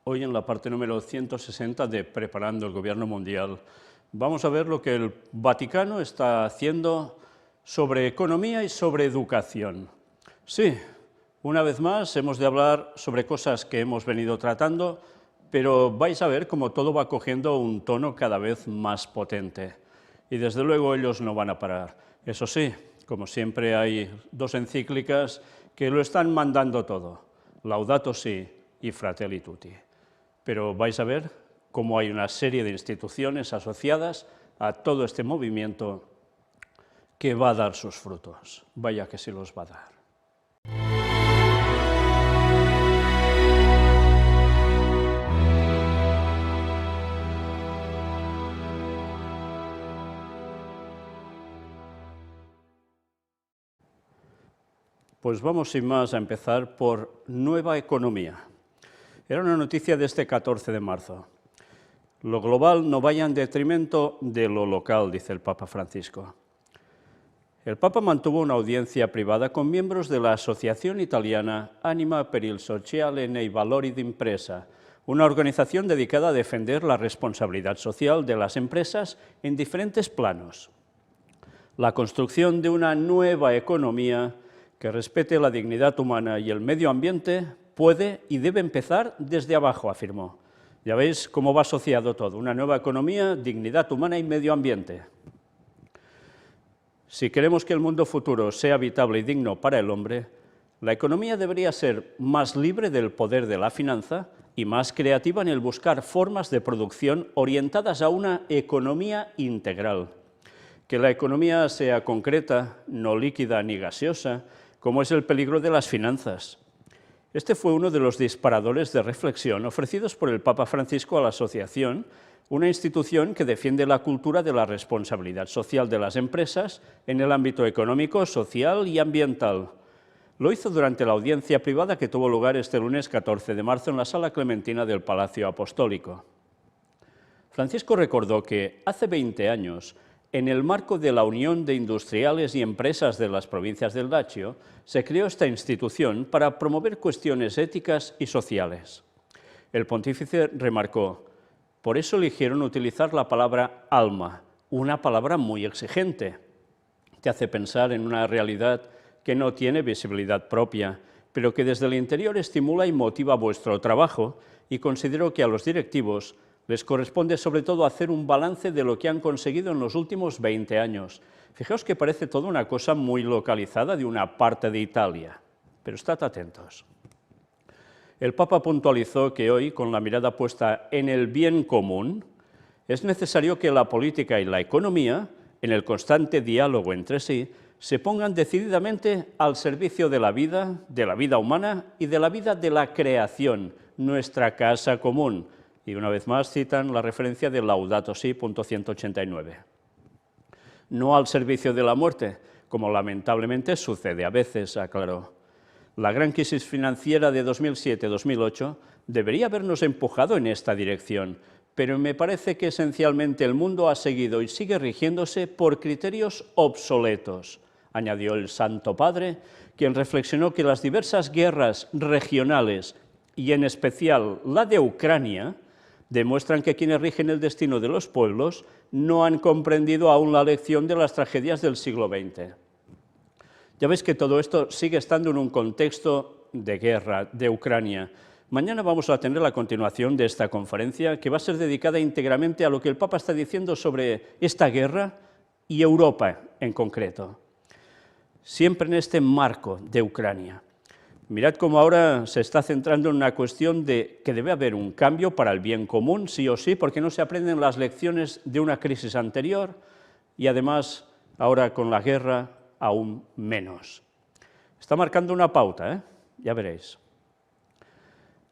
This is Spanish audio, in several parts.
Hoy en la parte número 160 de Preparando el Gobierno Mundial vamos a ver lo que el Vaticano está haciendo sobre economía y sobre educación. Sí, una vez más hemos de hablar sobre cosas que hemos venido tratando, pero vais a ver cómo todo va cogiendo un tono cada vez más potente. Y desde luego ellos no van a parar. Eso sí, como siempre hay dos encíclicas que lo están mandando todo, Laudato Si y Fratelli Tutti. Pero vais a ver cómo hay una serie de instituciones asociadas a todo este movimiento que va a dar sus frutos. Vaya que sí los va a dar. Pues vamos sin más a empezar por nueva economía. Era una noticia de este 14 de marzo. Lo global no vaya en detrimento de lo local, dice el Papa Francisco. El Papa mantuvo una audiencia privada con miembros de la asociación italiana Anima per il Sociale nei Valori d'Impresa, una organización dedicada a defender la responsabilidad social de las empresas en diferentes planos. La construcción de una nueva economía que respete la dignidad humana y el medio ambiente puede y debe empezar desde abajo, afirmó. Ya veis cómo va asociado todo, una nueva economía, dignidad humana y medio ambiente. Si queremos que el mundo futuro sea habitable y digno para el hombre, la economía debería ser más libre del poder de la finanza y más creativa en el buscar formas de producción orientadas a una economía integral. Que la economía sea concreta, no líquida ni gaseosa, como es el peligro de las finanzas. Este fue uno de los disparadores de reflexión ofrecidos por el Papa Francisco a la Asociación, una institución que defiende la cultura de la responsabilidad social de las empresas en el ámbito económico, social y ambiental. Lo hizo durante la audiencia privada que tuvo lugar este lunes 14 de marzo en la Sala Clementina del Palacio Apostólico. Francisco recordó que hace 20 años, en el marco de la Unión de Industriales y Empresas de las Provincias del Lacio, se creó esta institución para promover cuestiones éticas y sociales. El pontífice remarcó: por eso eligieron utilizar la palabra alma, una palabra muy exigente. Te hace pensar en una realidad que no tiene visibilidad propia, pero que desde el interior estimula y motiva vuestro trabajo, y considero que a los directivos les corresponde sobre todo hacer un balance de lo que han conseguido en los últimos 20 años. Fijaos que parece toda una cosa muy localizada de una parte de Italia, pero estad atentos. El Papa puntualizó que hoy, con la mirada puesta en el bien común, es necesario que la política y la economía, en el constante diálogo entre sí, se pongan decididamente al servicio de la vida humana y de la vida de la creación, nuestra casa común. Y una vez más citan la referencia de Laudato Si, punto 189. No al servicio de la muerte, como lamentablemente sucede a veces, aclaró. La gran crisis financiera de 2007-2008 debería habernos empujado en esta dirección, pero me parece que esencialmente el mundo ha seguido y sigue rigiéndose por criterios obsoletos, añadió el Santo Padre, quien reflexionó que las diversas guerras regionales, y en especial la de Ucrania, demuestran que quienes rigen el destino de los pueblos no han comprendido aún la lección de las tragedias del siglo XX. Ya veis que todo esto sigue estando en un contexto de guerra, de Ucrania. Mañana vamos a tener la continuación de esta conferencia, que va a ser dedicada íntegramente a lo que el Papa está diciendo sobre esta guerra y Europa en concreto. Siempre en este marco de Ucrania. Mirad cómo ahora se está centrando en una cuestión de que debe haber un cambio para el bien común, sí o sí, porque no se aprenden las lecciones de una crisis anterior y además ahora con la guerra aún menos. Está marcando una pauta, ya veréis.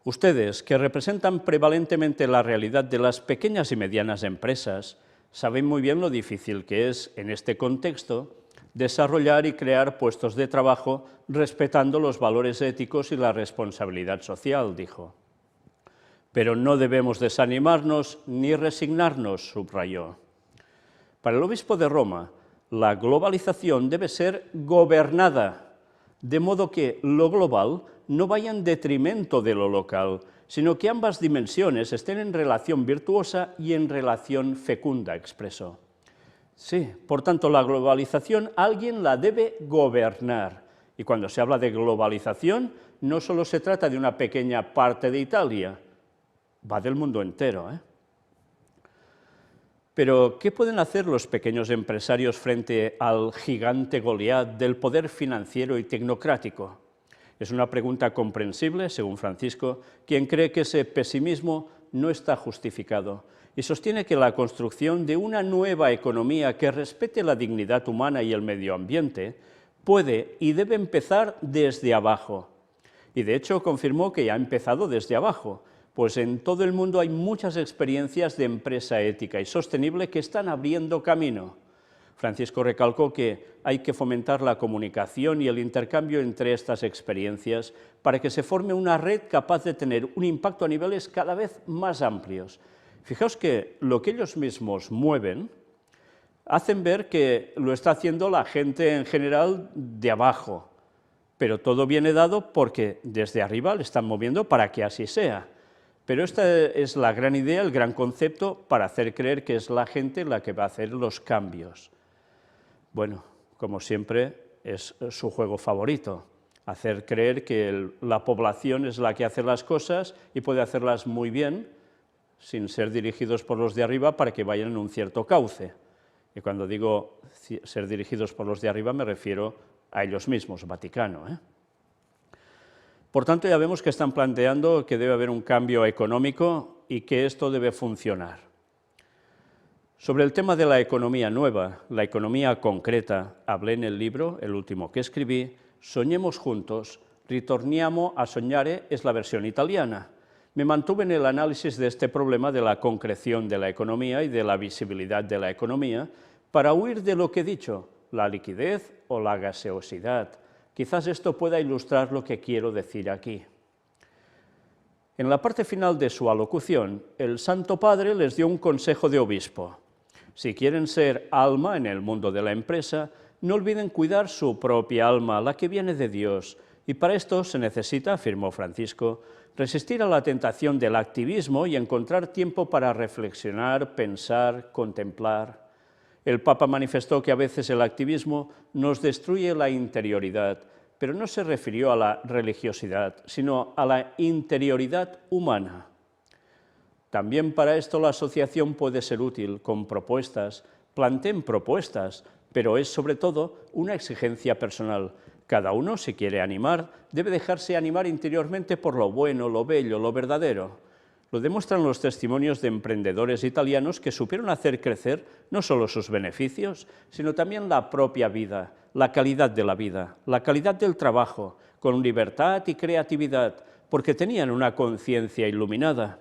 Ustedes, que representan prevalentemente la realidad de las pequeñas y medianas empresas, saben muy bien lo difícil que es, en este contexto, desarrollar y crear puestos de trabajo respetando los valores éticos y la responsabilidad social, dijo. Pero no debemos desanimarnos ni resignarnos, subrayó. Para el obispo de Roma, la globalización debe ser gobernada, de modo que lo global no vaya en detrimento de lo local, sino que ambas dimensiones estén en relación virtuosa y en relación fecunda, expresó. Sí, por tanto, la globalización alguien la debe gobernar. Y cuando se habla de globalización, no solo se trata de una pequeña parte de Italia, va del mundo entero, ¿eh? Pero, ¿qué pueden hacer los pequeños empresarios frente al gigante Goliat del poder financiero y tecnocrático? Es una pregunta comprensible, según Francisco, quien cree que ese pesimismo no está justificado y sostiene que la construcción de una nueva economía que respete la dignidad humana y el medio ambiente puede y debe empezar desde abajo. Y de hecho confirmó que ya ha empezado desde abajo, pues en todo el mundo hay muchas experiencias de empresa ética y sostenible que están abriendo camino. Francisco recalcó que hay que fomentar la comunicación y el intercambio entre estas experiencias para que se forme una red capaz de tener un impacto a niveles cada vez más amplios. Fijaos que lo que ellos mismos mueven hacen ver que lo está haciendo la gente en general de abajo, pero todo viene dado porque desde arriba le están moviendo para que así sea. Pero esta es la gran idea, el gran concepto para hacer creer que es la gente la que va a hacer los cambios. Bueno, como siempre, es su juego favorito, hacer creer que la población es la que hace las cosas y puede hacerlas muy bien, sin ser dirigidos por los de arriba para que vayan en un cierto cauce. Y cuando digo ser dirigidos por los de arriba me refiero a ellos mismos, Vaticano, ¿eh? Por tanto, ya vemos que están planteando que debe haber un cambio económico y que esto debe funcionar. Sobre el tema de la economía nueva, la economía concreta, hablé en el libro, el último que escribí, Soñemos juntos, ritorniamo a sognare, es la versión italiana. Me mantuve en el análisis de este problema de la concreción de la economía y de la visibilidad de la economía para huir de lo que he dicho, la liquidez o la gaseosidad. Quizás esto pueda ilustrar lo que quiero decir aquí. En la parte final de su alocución, el Santo Padre les dio un consejo de obispo. Si quieren ser alma en el mundo de la empresa, no olviden cuidar su propia alma, la que viene de Dios, y para esto se necesita, afirmó Francisco, resistir a la tentación del activismo y encontrar tiempo para reflexionar, pensar, contemplar. El Papa manifestó que a veces el activismo nos destruye la interioridad, pero no se refirió a la religiosidad, sino a la interioridad humana. También para esto la asociación puede ser útil con propuestas, planteen propuestas, pero es sobre todo una exigencia personal. Cada uno, si quiere animar, debe dejarse animar interiormente por lo bueno, lo bello, lo verdadero. Lo demuestran los testimonios de emprendedores italianos que supieron hacer crecer no solo sus beneficios, sino también la propia vida, la calidad de la vida, la calidad del trabajo, con libertad y creatividad, porque tenían una conciencia iluminada.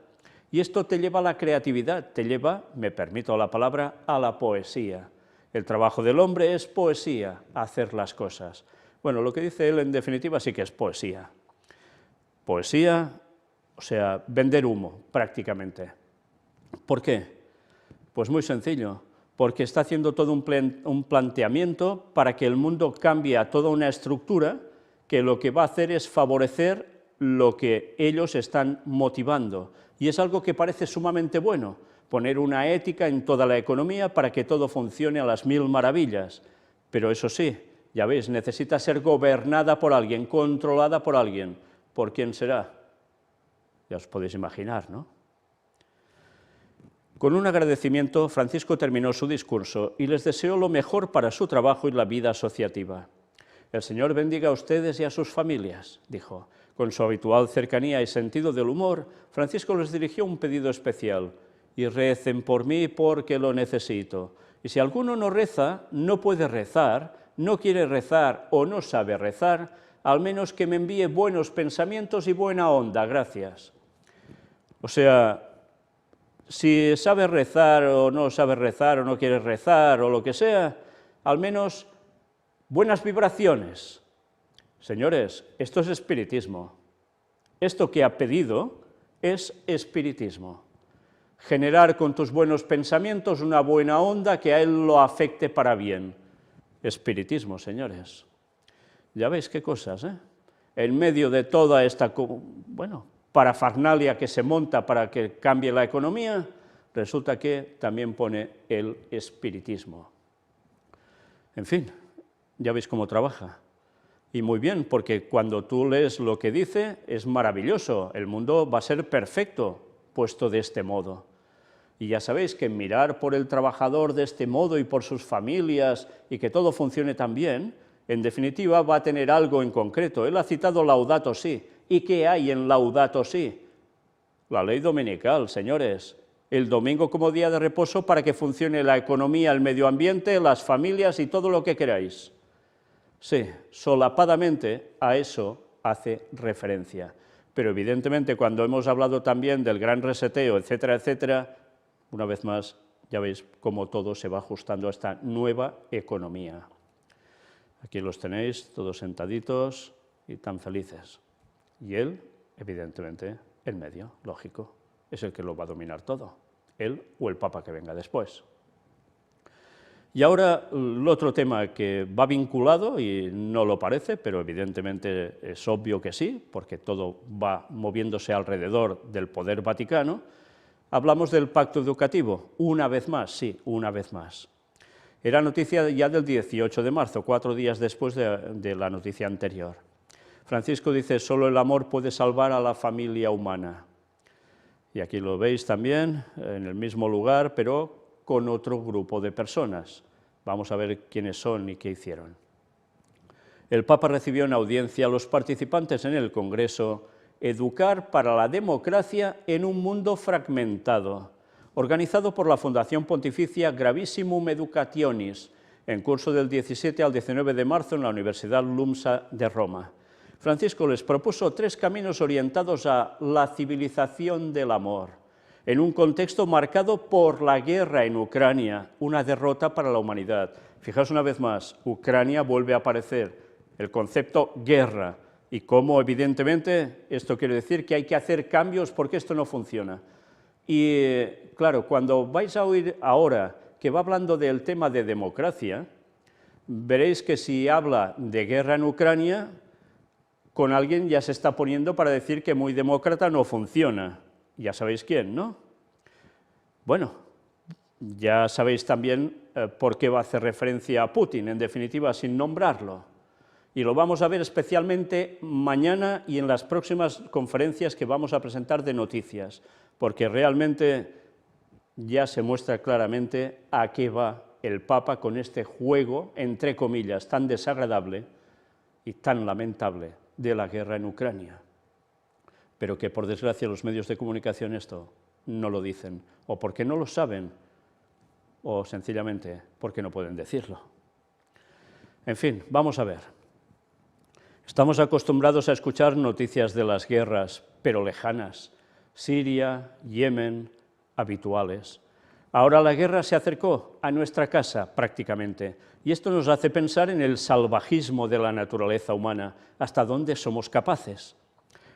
Y esto te lleva a la creatividad, te lleva, me permito la palabra, a la poesía. El trabajo del hombre es poesía, hacer las cosas. Bueno, lo que dice él en definitiva sí que es poesía. Poesía, o sea, vender humo prácticamente. ¿Por qué? Pues muy sencillo, porque está haciendo todo un planteamiento para que el mundo cambie a toda una estructura que lo que va a hacer es favorecer lo que ellos están motivando. Y es algo que parece sumamente bueno, poner una ética en toda la economía para que todo funcione a las mil maravillas. Pero eso sí, ya veis, necesita ser gobernada por alguien, controlada por alguien. ¿Por quién será? Ya os podéis imaginar, ¿no? Con un agradecimiento, Francisco terminó su discurso y les deseó lo mejor para su trabajo y la vida asociativa. El Señor bendiga a ustedes y a sus familias, dijo. Con su habitual cercanía y sentido del humor, Francisco les dirigió un pedido especial. Y recen por mí porque lo necesito. Y si alguno no reza, no puede rezar, no quiere rezar o no sabe rezar, al menos que me envíe buenos pensamientos y buena onda, gracias. O sea, si sabe rezar o no quiere rezar o lo que sea, al menos buenas vibraciones. Señores, esto es espiritismo. Esto que ha pedido es espiritismo. Generar con tus buenos pensamientos una buena onda que a él lo afecte para bien. Espiritismo, señores. Ya veis qué cosas, ¿eh? En medio de toda esta, bueno, parafernalia que se monta para que cambie la economía, resulta que también pone el espiritismo. En fin, ya veis cómo trabaja. Y muy bien, porque cuando tú lees lo que dice, es maravilloso, el mundo va a ser perfecto puesto de este modo. Y ya sabéis que mirar por el trabajador de este modo y por sus familias y que todo funcione tan bien, en definitiva va a tener algo en concreto. Él ha citado Laudato Si. ¿Y qué hay en Laudato Si? La ley dominical, señores. El domingo como día de reposo para que funcione la economía, el medio ambiente, las familias y todo lo que queráis. Sí, solapadamente a eso hace referencia. Pero evidentemente cuando hemos hablado también del gran reseteo, etcétera, etcétera, una vez más ya veis cómo todo se va ajustando a esta nueva economía. Aquí los tenéis, todos sentaditos y tan felices. Y él, evidentemente, en medio, lógico, es el que lo va a dominar todo, él o el Papa que venga después. Y ahora el otro tema que va vinculado, y no lo parece, pero evidentemente es obvio que sí, porque todo va moviéndose alrededor del poder vaticano, hablamos del pacto educativo, una vez más, sí, una vez más. Era noticia ya del 18 de marzo, 4 días después de la noticia anterior. Francisco dice, solo el amor puede salvar a la familia humana. Y aquí lo veis también, en el mismo lugar, pero con otro grupo de personas. Vamos a ver quiénes son y qué hicieron. El Papa recibió en audiencia a los participantes en el Congreso Educar para la democracia en un mundo fragmentado, organizado por la Fundación Pontificia Gravissimum Educationis, en curso del 17 al 19 de marzo en la Universidad LUMSA de Roma. Francisco les propuso 3 caminos orientados a la civilización del amor, en un contexto marcado por la guerra en Ucrania, una derrota para la humanidad. Fijaos una vez más, Ucrania vuelve a aparecer, el concepto guerra, y cómo evidentemente esto quiere decir que hay que hacer cambios porque esto no funciona. Y claro, cuando vais a oír ahora que va hablando del tema de democracia, veréis que si habla de guerra en Ucrania, con alguien ya se está poniendo para decir que muy demócrata no funciona. Ya sabéis quién, ¿no? Bueno, ya sabéis también por qué va a hacer referencia a Putin, en definitiva, sin nombrarlo. Y lo vamos a ver especialmente mañana y en las próximas conferencias que vamos a presentar de noticias, porque realmente ya se muestra claramente a qué va el Papa con este juego, entre comillas, tan desagradable y tan lamentable de la guerra en Ucrania. Pero que por desgracia los medios de comunicación esto no lo dicen, o porque no lo saben, o sencillamente porque no pueden decirlo. En fin, vamos a ver. Estamos acostumbrados a escuchar noticias de las guerras, pero lejanas, Siria, Yemen, habituales. Ahora la guerra se acercó a nuestra casa prácticamente, y esto nos hace pensar en el salvajismo de la naturaleza humana, hasta dónde somos capaces.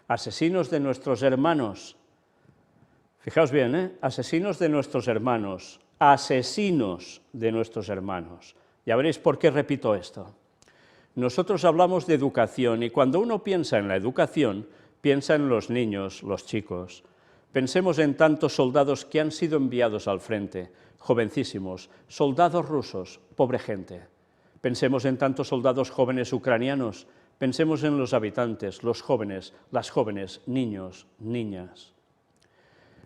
Asesinos de nuestros hermanos, fijaos bien, asesinos de nuestros hermanos, asesinos de nuestros hermanos. Ya veréis por qué repito esto. Nosotros hablamos de educación y cuando uno piensa en la educación, piensa en los niños, los chicos. Pensemos en tantos soldados que han sido enviados al frente, jovencísimos, soldados rusos, pobre gente. Pensemos en tantos soldados jóvenes ucranianos, pensemos en los habitantes, los jóvenes, las jóvenes, niños, niñas.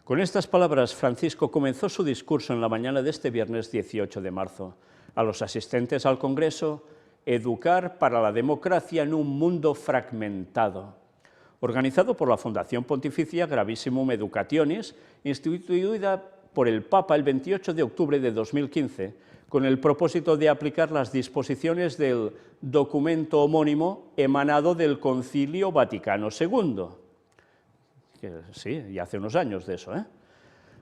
Con estas palabras, Francisco comenzó su discurso en la mañana de este viernes 18 de marzo. A los asistentes al Congreso, Educar para la democracia en un mundo fragmentado, organizado por la Fundación Pontificia Gravissimum Educationis, instituida por el Papa el 28 de octubre de 2015, con el propósito de aplicar las disposiciones del documento homónimo emanado del Concilio Vaticano II. Sí, ya hace unos años de eso,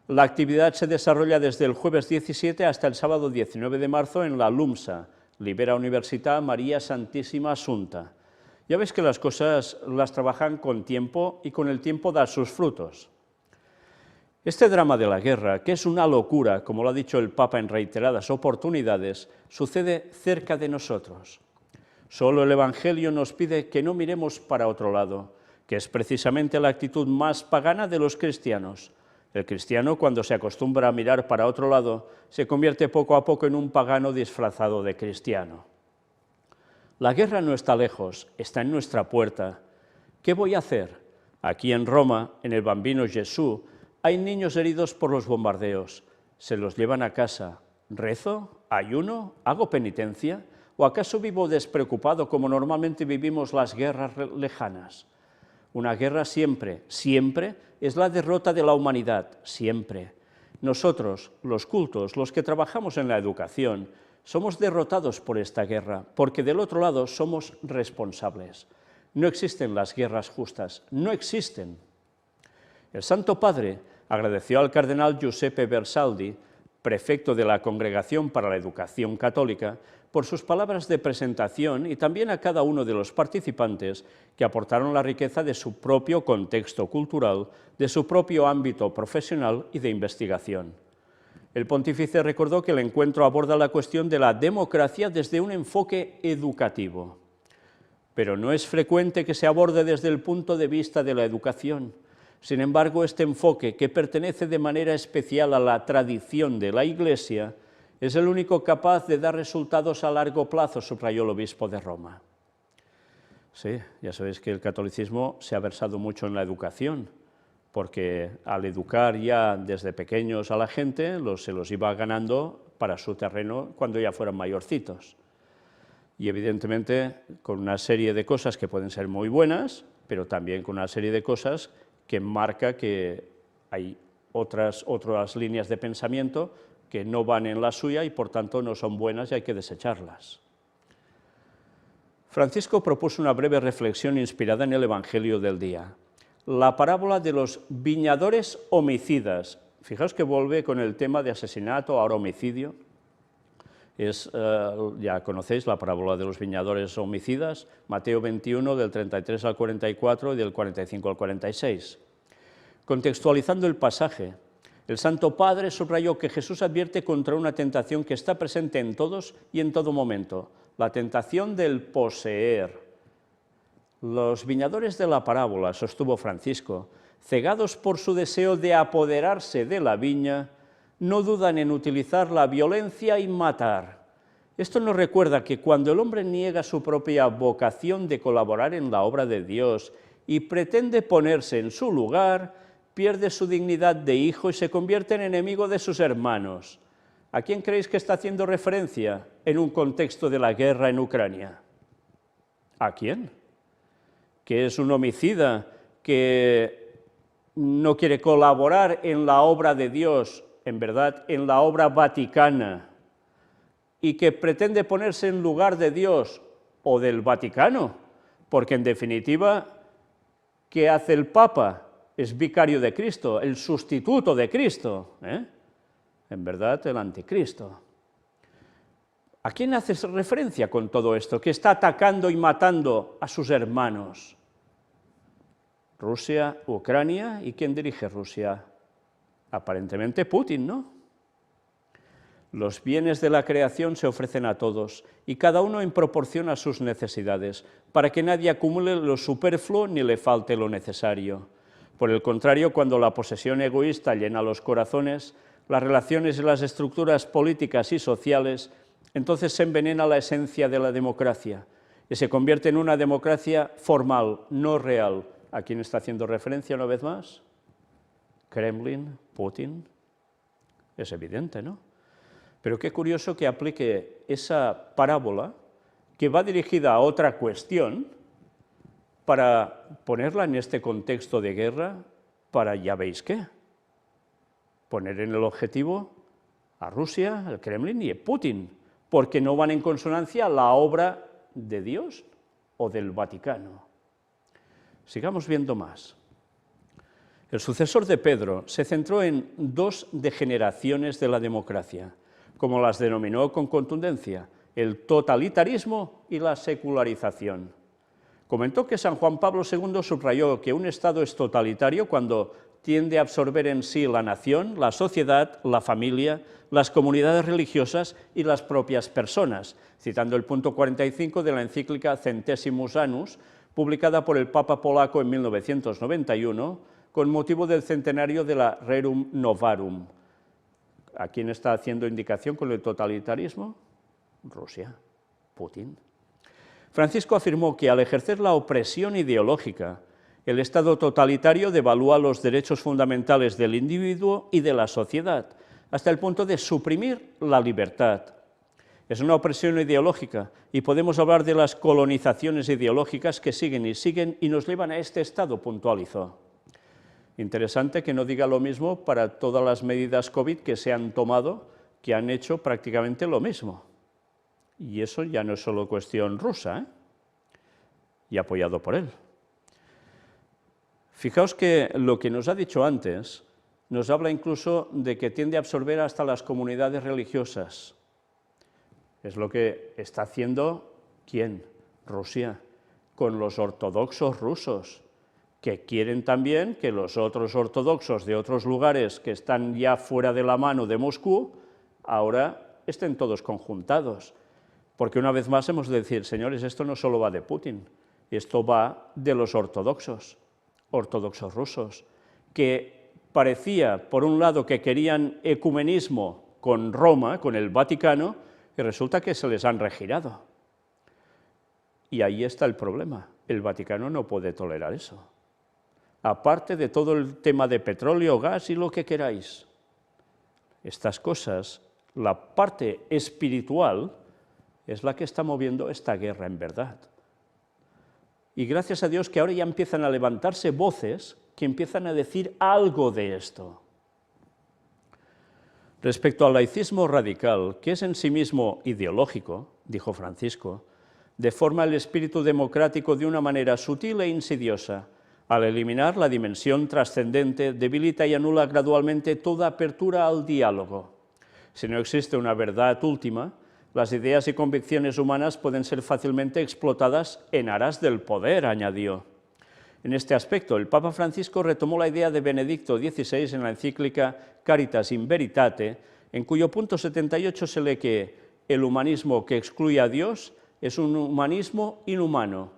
La actividad se desarrolla desde el jueves 17 hasta el sábado 19 de marzo en la LUMSA, Libera Università Maria Santissima Assunta. Ya veis que las cosas las trabajan con tiempo y con el tiempo da sus frutos. Este drama de la guerra, que es una locura, como lo ha dicho el Papa en reiteradas oportunidades, sucede cerca de nosotros. Solo el Evangelio nos pide que no miremos para otro lado, que es precisamente la actitud más pagana de los cristianos. El cristiano, cuando se acostumbra a mirar para otro lado, se convierte poco a poco en un pagano disfrazado de cristiano. La guerra no está lejos, está en nuestra puerta. ¿Qué voy a hacer? Aquí en Roma, en el Bambino Jesús, hay niños heridos por los bombardeos. Se los llevan a casa. ¿Rezo? ¿Ayuno? ¿Hago penitencia? ¿O acaso vivo despreocupado como normalmente vivimos las guerras lejanas? Una guerra siempre, siempre es la derrota de la humanidad, siempre. Nosotros, los cultos, los que trabajamos en la educación, somos derrotados por esta guerra, porque del otro lado somos responsables. No existen las guerras justas, no existen. El Santo Padre agradeció al cardenal Giuseppe Bersaldi, prefecto de la Congregación para la Educación Católica, por sus palabras de presentación y también a cada uno de los participantes que aportaron la riqueza de su propio contexto cultural, de su propio ámbito profesional y de investigación. El pontífice recordó que el encuentro aborda la cuestión de la democracia desde un enfoque educativo. Pero no es frecuente que se aborde desde el punto de vista de la educación. Sin embargo, este enfoque, que pertenece de manera especial a la tradición de la Iglesia, es el único capaz de dar resultados a largo plazo, subrayó el obispo de Roma. Sí, ya sabéis que el catolicismo se ha versado mucho en la educación, porque al educar ya desde pequeños a la gente, se los iba ganando para su terreno cuando ya fueran mayorcitos. Y evidentemente con una serie de cosas que pueden ser muy buenas, pero también con una serie de cosas que marca que hay otras líneas de pensamiento que no van en la suya y por tanto no son buenas y hay que desecharlas. Francisco propuso una breve reflexión inspirada en el Evangelio del día. La parábola de los viñadores homicidas. Fijaos que vuelve con el tema de asesinato, ahora homicidio. Ya conocéis la parábola de los viñadores homicidas, Mateo 21, del 33 al 44 y del 45 al 46. Contextualizando el pasaje, el Santo Padre subrayó que Jesús advierte contra una tentación que está presente en todos y en todo momento, la tentación del poseer. Los viñadores de la parábola, sostuvo Francisco, cegados por su deseo de apoderarse de la viña, no dudan en utilizar la violencia y matar. Esto nos recuerda que cuando el hombre niega su propia vocación de colaborar en la obra de Dios y pretende ponerse en su lugar, pierde su dignidad de hijo y se convierte en enemigo de sus hermanos. ¿A quién creéis que está haciendo referencia en un contexto de la guerra en Ucrania? ¿A quién? ¿Que es un homicida que no quiere colaborar en la obra de Dios, en verdad, en la obra vaticana, y que pretende ponerse en lugar de Dios o del Vaticano? Porque en definitiva, ¿qué hace el Papa? Es vicario de Cristo, el sustituto de Cristo, en verdad el anticristo. ¿A quién hace referencia con todo esto? Que está atacando y matando a sus hermanos. Rusia, Ucrania, ¿y quién dirige Rusia? Aparentemente Putin, ¿no? Los bienes de la creación se ofrecen a todos, y cada uno en proporción a sus necesidades, para que nadie acumule lo superfluo ni le falte lo necesario. Por el contrario, cuando la posesión egoísta llena los corazones, las relaciones y las estructuras políticas y sociales, entonces se envenena la esencia de la democracia y se convierte en una democracia formal, no real. ¿A quién está haciendo referencia una vez más? Kremlin, Putin. Es evidente, ¿no? Pero qué curioso que aplique esa parábola que va dirigida a otra cuestión para ponerla en este contexto de guerra, para ya veis qué, poner en el objetivo a Rusia, al Kremlin y a Putin, porque no van en consonancia a la obra de Dios o del Vaticano. Sigamos viendo más. El sucesor de Pedro se centró en dos degeneraciones de la democracia, como las denominó con contundencia, el totalitarismo y la secularización. Comentó que San Juan Pablo II subrayó que un Estado es totalitario cuando tiende a absorber en sí la nación, la sociedad, la familia, las comunidades religiosas y las propias personas, citando el punto 45 de la encíclica Centesimus Annus, publicada por el Papa polaco en 1991, con motivo del centenario de la Rerum Novarum. ¿A quién está haciendo indicación con el totalitarismo? Rusia, Putin. Francisco afirmó que al ejercer la opresión ideológica, el Estado totalitario devalúa los derechos fundamentales del individuo y de la sociedad, hasta el punto de suprimir la libertad. Es una opresión ideológica y podemos hablar de las colonizaciones ideológicas que siguen y nos llevan a este estado, puntualizó. Interesante que no diga lo mismo para todas las medidas COVID que se han tomado, que han hecho prácticamente lo mismo. Y eso ya no es solo cuestión rusa, y apoyado por él. Fijaos que lo que nos ha dicho antes nos habla incluso de que tiende a absorber hasta las comunidades religiosas. Es lo que está haciendo, ¿quién? Rusia, con los ortodoxos rusos, que quieren también que los otros ortodoxos de otros lugares que están ya fuera de la mano de Moscú, ahora estén todos conjuntados. Porque una vez más hemos de decir, señores, esto no solo va de Putin, esto va de los ortodoxos rusos, que parecía, por un lado, que querían ecumenismo con Roma, con el Vaticano, y resulta que se les han regirado. Y ahí está el problema, el Vaticano no puede tolerar eso. Aparte de todo el tema de petróleo, gas y lo que queráis, estas cosas, la parte espiritual es la que está moviendo esta guerra en verdad. Y gracias a Dios que ahora ya empiezan a levantarse voces que empiezan a decir algo de esto. Respecto al laicismo radical, que es en sí mismo ideológico, dijo Francisco, deforma el espíritu democrático de una manera sutil e insidiosa. Al eliminar la dimensión trascendente, debilita y anula gradualmente toda apertura al diálogo. Si no existe una verdad última, las ideas y convicciones humanas pueden ser fácilmente explotadas en aras del poder, añadió. En este aspecto, el Papa Francisco retomó la idea de Benedicto XVI en la encíclica Caritas in Veritate, en cuyo punto 78 se lee que el humanismo que excluye a Dios es un humanismo inhumano.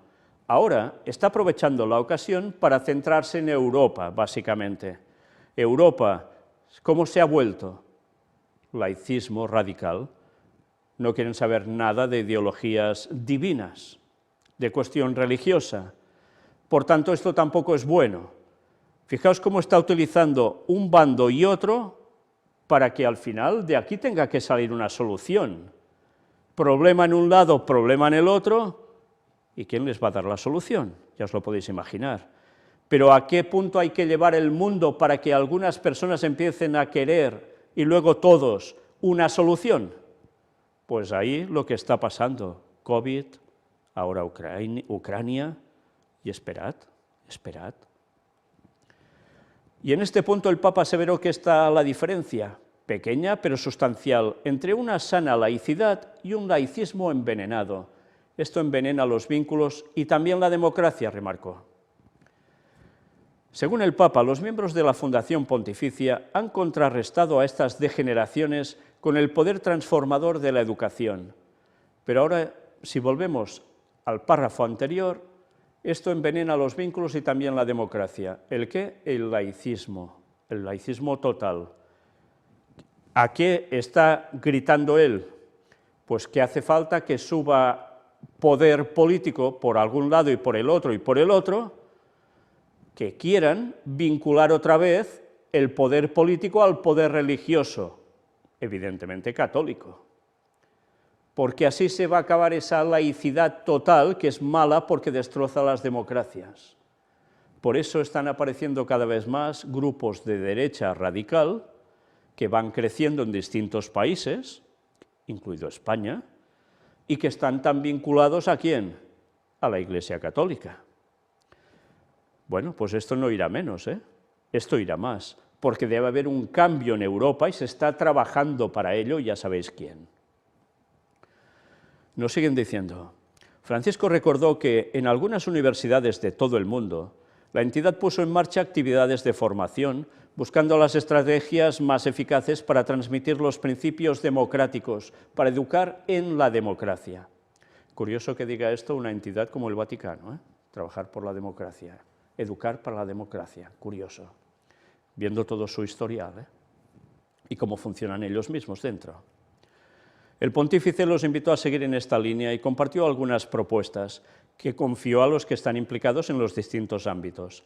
Ahora está aprovechando la ocasión para centrarse en Europa, básicamente. Europa, ¿cómo se ha vuelto? Laicismo radical. No quieren saber nada de ideologías divinas, de cuestión religiosa. Por tanto, esto tampoco es bueno. Fijaos cómo está utilizando un bando y otro para que al final de aquí tenga que salir una solución. Problema en un lado, problema en el otro, ¿y quién les va a dar la solución? Ya os lo podéis imaginar. Pero ¿a qué punto hay que llevar el mundo para que algunas personas empiecen a querer y luego todos una solución? Pues ahí lo que está pasando, COVID, ahora Ucrania, y esperad. Y en este punto el Papa aseveró que está la diferencia, pequeña pero sustancial, entre una sana laicidad y un laicismo envenenado. Esto envenena los vínculos y también la democracia, remarcó. Según el Papa, los miembros de la Fundación Pontificia han contrarrestado a estas degeneraciones con el poder transformador de la educación. Pero ahora, si volvemos al párrafo anterior, esto envenena los vínculos y también la democracia. ¿El qué? El laicismo total. ¿A qué está gritando él? Pues que hace falta que suba poder político por algún lado y por el otro, que quieran vincular otra vez el poder político al poder religioso, evidentemente católico. Porque así se va a acabar esa laicidad total que es mala porque destroza las democracias. Por eso están apareciendo cada vez más grupos de derecha radical que van creciendo en distintos países, incluido España, y que están tan vinculados ¿a quién? A la Iglesia Católica. Bueno, pues esto no irá menos, esto irá más, porque debe haber un cambio en Europa y se está trabajando para ello, ya sabéis quién. Nos siguen diciendo, Francisco recordó que en algunas universidades de todo el mundo, La entidad puso en marcha actividades de formación, buscando las estrategias más eficaces para transmitir los principios democráticos, para educar en la democracia. Curioso que diga esto una entidad como el Vaticano, ¿eh? Trabajar por la democracia, educar para la democracia, curioso, viendo todo su historial, ¿eh? Y cómo funcionan ellos mismos dentro. El pontífice los invitó a seguir en esta línea y compartió algunas propuestas que confió a los que están implicados en los distintos ámbitos.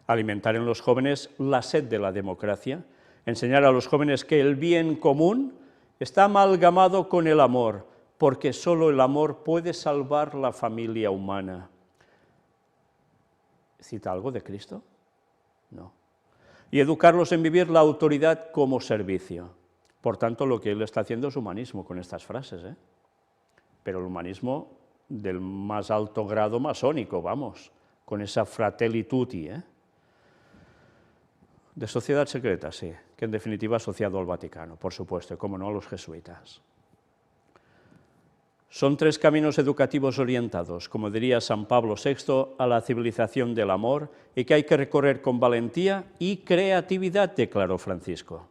Alimentar en los jóvenes la sed de la democracia, enseñar a los jóvenes que el bien común está amalgamado con el amor, porque solo el amor puede salvar la familia humana. ¿Cita algo de Cristo? No. Y educarlos en vivir la autoridad como servicio. Por tanto, lo que él está haciendo es humanismo con estas frases, ¿eh? Pero el humanismo del más alto grado masónico, vamos, con esa fratelli tutti, ¿eh? De sociedad secreta, sí, que en definitiva asociado al Vaticano, por supuesto, y como no a los jesuitas. Son tres caminos educativos orientados, como diría San Pablo VI, a la civilización del amor y que hay que recorrer con valentía y creatividad, declaró Francisco.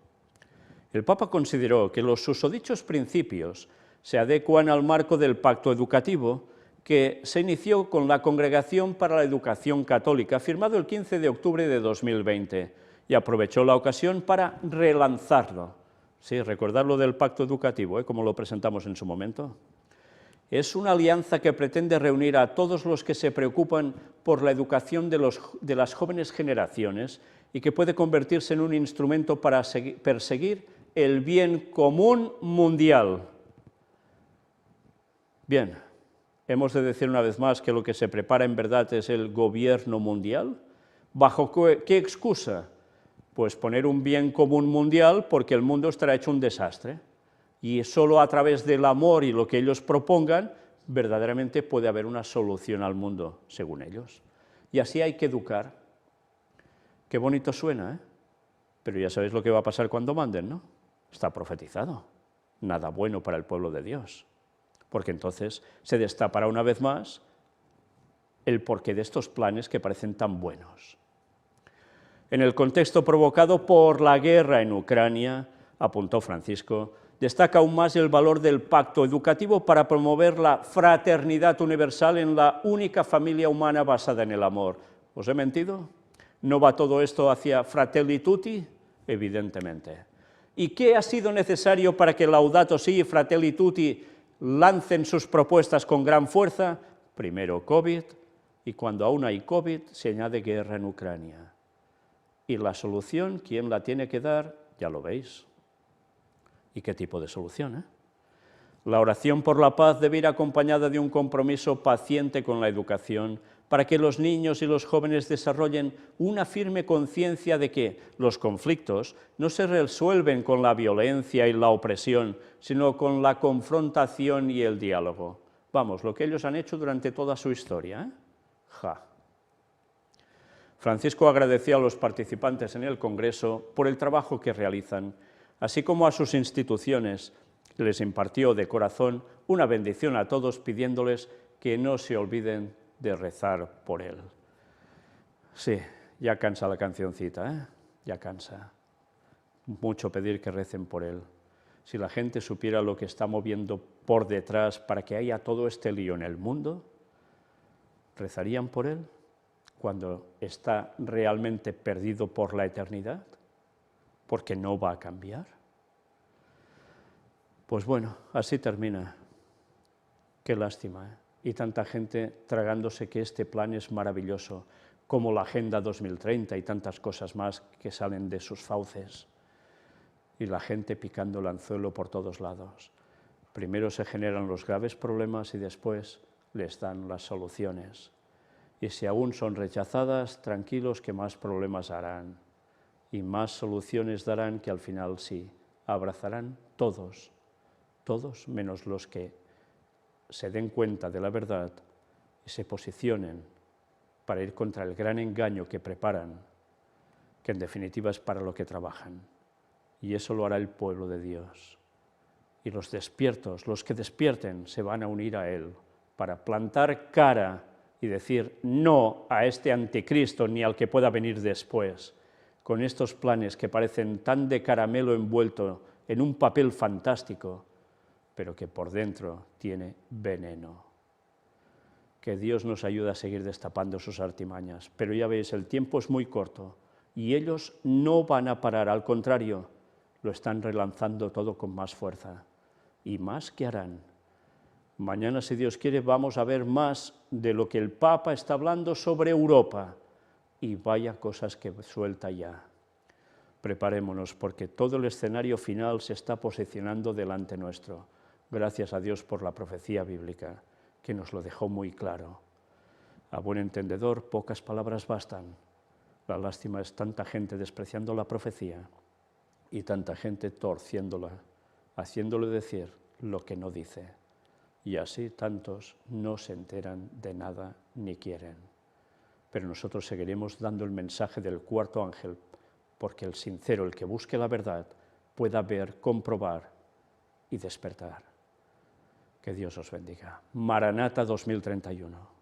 El Papa consideró que los susodichos principios se adecuan al marco del pacto educativo que se inició con la Congregación para la Educación Católica, firmado el 15 de octubre de 2020, y aprovechó la ocasión para relanzarlo. Sí, recordar lo del pacto educativo, como lo presentamos en su momento. Es una alianza que pretende reunir a todos los que se preocupan por la educación de las jóvenes generaciones y que puede convertirse en un instrumento para perseguir el bien común mundial. Bien, hemos de decir una vez más que lo que se prepara en verdad es el gobierno mundial. ¿Bajo qué excusa? Pues poner un bien común mundial porque el mundo estará hecho un desastre. Y solo a través del amor y lo que ellos propongan, verdaderamente puede haber una solución al mundo, según ellos. Y así hay que educar. Qué bonito suena, ¿eh? Pero ya sabéis lo que va a pasar cuando manden, ¿no? Está profetizado. Nada bueno para el pueblo de Dios. Porque entonces se destapará una vez más el porqué de estos planes que parecen tan buenos. En el contexto provocado por la guerra en Ucrania, apuntó Francisco, destaca aún más el valor del pacto educativo para promover la fraternidad universal en la única familia humana basada en el amor. ¿Os he mentido? ¿No va todo esto hacia fratelli tutti? Evidentemente. ¿Y qué ha sido necesario para que Laudato Si y Fratelli Tutti lancen sus propuestas con gran fuerza? Primero COVID, y cuando aún hay COVID se añade guerra en Ucrania. Y la solución, ¿quién la tiene que dar? Ya lo veis. ¿Y qué tipo de solución? La oración por la paz debe ir acompañada de un compromiso paciente con la educación para que los niños y los jóvenes desarrollen una firme conciencia de que los conflictos no se resuelven con la violencia y la opresión, sino con la confrontación y el diálogo. Vamos, lo que ellos han hecho durante toda su historia, ¿eh? Ja. Francisco agradeció a los participantes en el Congreso por el trabajo que realizan, así como a sus instituciones. Les impartió de corazón una bendición a todos, pidiéndoles que no se olviden de rezar por él. Sí, ya cansa la cancioncita, ¿eh? Ya cansa. Mucho pedir que recen por él. Si la gente supiera lo que está moviendo por detrás para que haya todo este lío en el mundo, ¿rezarían por él cuando está realmente perdido por la eternidad? Porque no va a cambiar. Pues bueno, así termina. Qué lástima, ¿eh? Y tanta gente tragándose que este plan es maravilloso, como la Agenda 2030 y tantas cosas más que salen de sus fauces. Y la gente picando el anzuelo por todos lados. Primero se generan los graves problemas y después les dan las soluciones. Y si aún son rechazadas, tranquilos que más problemas harán. Y más soluciones darán que al final sí, abrazarán todos, todos menos los que se den cuenta de la verdad y se posicionen para ir contra el gran engaño que preparan, que en definitiva es para lo que trabajan. Y eso lo hará el pueblo de Dios. Y los despiertos, los que despierten, se van a unir a Él para plantar cara y decir no a este anticristo ni al que pueda venir después, con estos planes que parecen tan de caramelo envuelto en un papel fantástico, pero que por dentro tiene veneno. Que Dios nos ayude a seguir destapando sus artimañas, pero ya veis, el tiempo es muy corto y ellos no van a parar, al contrario, lo están relanzando todo con más fuerza. Y más que harán. Mañana, si Dios quiere, vamos a ver más de lo que el Papa está hablando sobre Europa, y vaya cosas que suelta ya. Preparémonos, porque todo el escenario final se está posicionando delante nuestro. Gracias a Dios por la profecía bíblica, que nos lo dejó muy claro. A buen entendedor, pocas palabras bastan. La lástima es tanta gente despreciando la profecía y tanta gente torciéndola, haciéndole decir lo que no dice. Y así tantos no se enteran de nada ni quieren. Pero nosotros seguiremos dando el mensaje del cuarto ángel, porque el sincero, el que busque la verdad, pueda ver, comprobar y despertar. Que Dios os bendiga. Maranata 2031.